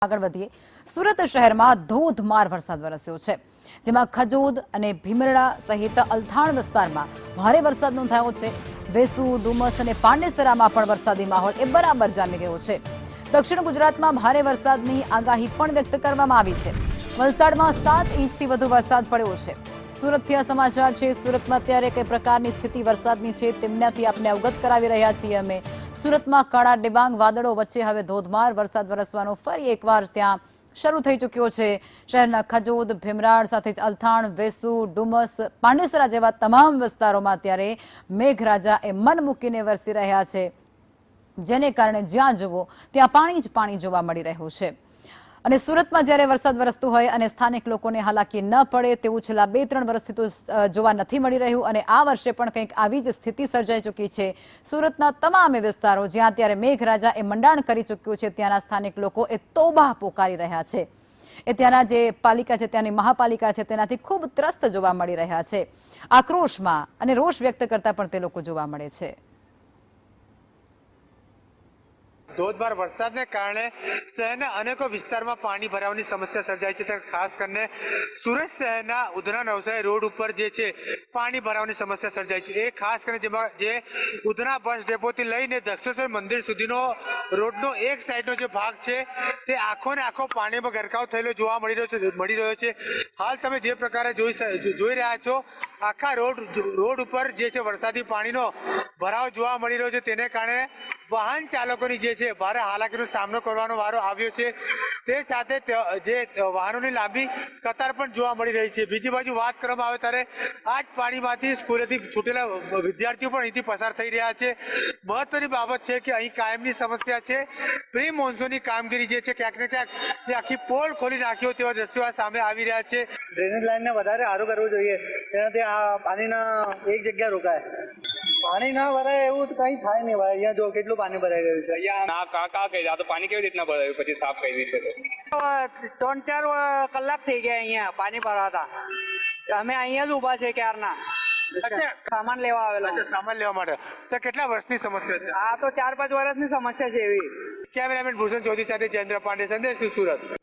આગળ વધીએ સુરત શહેરમાં ધોધમાર વરસાદ વરસ્યો છે, જેમાં ખજોદ અને ભીમરડા સહિત અલથાણ વિસ્તારમાં ભારે વરસાદ નોંધાયો છે। વેસુ, ડુમસ અને પાંડેસરામાં પણ વરસાદી માહોલ બરાબર જામી ગયો છે। દક્ષિણ ગુજરાતમાં ભારે વરસાદની આગાહી પણ વ્યક્ત કરવામાં આવી છે। વલસાડમાં 7 ઇંચથી વધુ વરસાદ પડ્યો છે। સુરતથી આ સમાચાર છે। સુરતમાં અત્યારે કઈ પ્રકારની સ્થિતિ વરસાદની છે તેમનાથી આપને અવગત કરાવી રહ્યા છીએ અમે। સુરતમાં કાળા ડિબાંગ વાદળો વચ્ચે હવે ધોધમાર વરસાદ વરસવાનો ફરી એકવાર ત્યાં શરૂ થઈ ચૂક્યો છે। શહેરના ખજોદ, ભીમરાડ સાથે જ અલથાણ, વેસુ, ડુમસ, પાંડેસરા જેવા તમામ વિસ્તારોમાં અત્યારે મેઘરાજા મન મૂકીને વરસી રહ્યા છે, જેને કારણે જ્યાં જુઓ ત્યાં પાણી જ પાણી જોવા મળી રહ્યું છે। અને સુરતમાં જ્યારે વરસાદ વરસતો હોય અને સ્થાનિક લોકોને હાલાકી ન પડે તેવું છેલ્લા 2-3 વર્ષથી તો જોવા નથી મળી રહ્યું અને આ વર્ષે પણ કંઈક આવી જ સ્થિતિ સર્જાઈ ચૂકી છે। સુરતના તમામ વિસ્તારો જ્યાં અત્યારે મેઘરાજા મંડાણ કરી ચૂક્યું છે ત્યાંના સ્થાનિક લોકો તોબા પોકારી રહ્યા છે। ત્યાંના જે પાલિકા છે, ત્યાંની મહાપાલિકા છે, તેનાથી ખૂબ ત્રસ્ત જોવા મળી રહ્યા છે। આક્રોશમાં અને રોષ વ્યક્ત કરતા પણ તે લોકો જોવા મળે છે। ધોધમાર વરસાદને કારણે શહેરના અનેકો વિસ્તારમાં પાણી ભરાવાની સમસ્યા સર્જાઈ છે। ખાસ કરીને સુરત શહેરના ઉધના નવસારી રોડ ઉપર જે છે પાણી ભરાવાની સમસ્યા સર્જાઈ છે। એ ખાસ કરીને જેમાં જે ઉધના બસ ડેપોથી લઈને દક્ષેશ્વર મંદિર સુધીનો રોડનો એક સાઈડનો જે ભાગ છે તે આખો ને આખો પાણીમાં ગરકાવ થયેલો જોવા મળી રહ્યો છે। હાલ તમે જે પ્રકારે જોઈ રહ્યા છો, આખા રોડ ઉપર જે છે વરસાદી પાણીનો ભરાવ જોવા મળી રહ્યો છે, તેને કારણે વાહન ચાલકોની જે છે ભારે હાલાકીનો સામનો કરવાનો વારો આવ્યો છે। તે સાથે જે વાહનોની લાંબી કતાર પણ જોવા મળી રહી છે। બીજી બાજુ વાત કરવામાં આવે ત્યારે આ જ પાણીમાંથી સ્કૂલેથી છૂટેલા વિદ્યાર્થીઓ પણ અહીંથી પસાર થઈ રહ્યા છે। મહત્વની બાબત છે કે અહીં કાયમની સમસ્યા છે, પ્રી મોન્સૂનની કામગીરી જે છે ક્યાંક ને ક્યાંક તે આખી પોલ ખોલી નાખ્યો તેવા દ્રશ્યો સામે આવી રહ્યા છે। ડ્રેનેજ લાઈનને વધારે સારું કરવું જોઈએ, તેનાથી આ પાણીના એક જગ્યા રોકાય। પાણી ના ભરાય એવું તો કઈ થાય નહીં ભાઈ। અહીંયા જો કેટલું પાણી ભરાઈ ગયું છે। અહીંયા કા તો પાણી કેવી રીતના ભરાયું પછી સાફ કરી છે? તો 3-4 કલાક થઈ ગયા અહીંયા પાણી ભરાતા। અમે અહીંયા જ ઊભા છે ક્યારના। સામાન લેવા આવેલા। સામાન લેવા માટે તો કેટલા વર્ષની સમસ્યા છે? આ તો 4-5 વર્ષની સમસ્યા છે એવી। કેમેરામેન ભૂષણ ચૌધરી સાથે જયેન્દ્ર પાંડે, સંદેશ ન્યૂઝ, સુરત।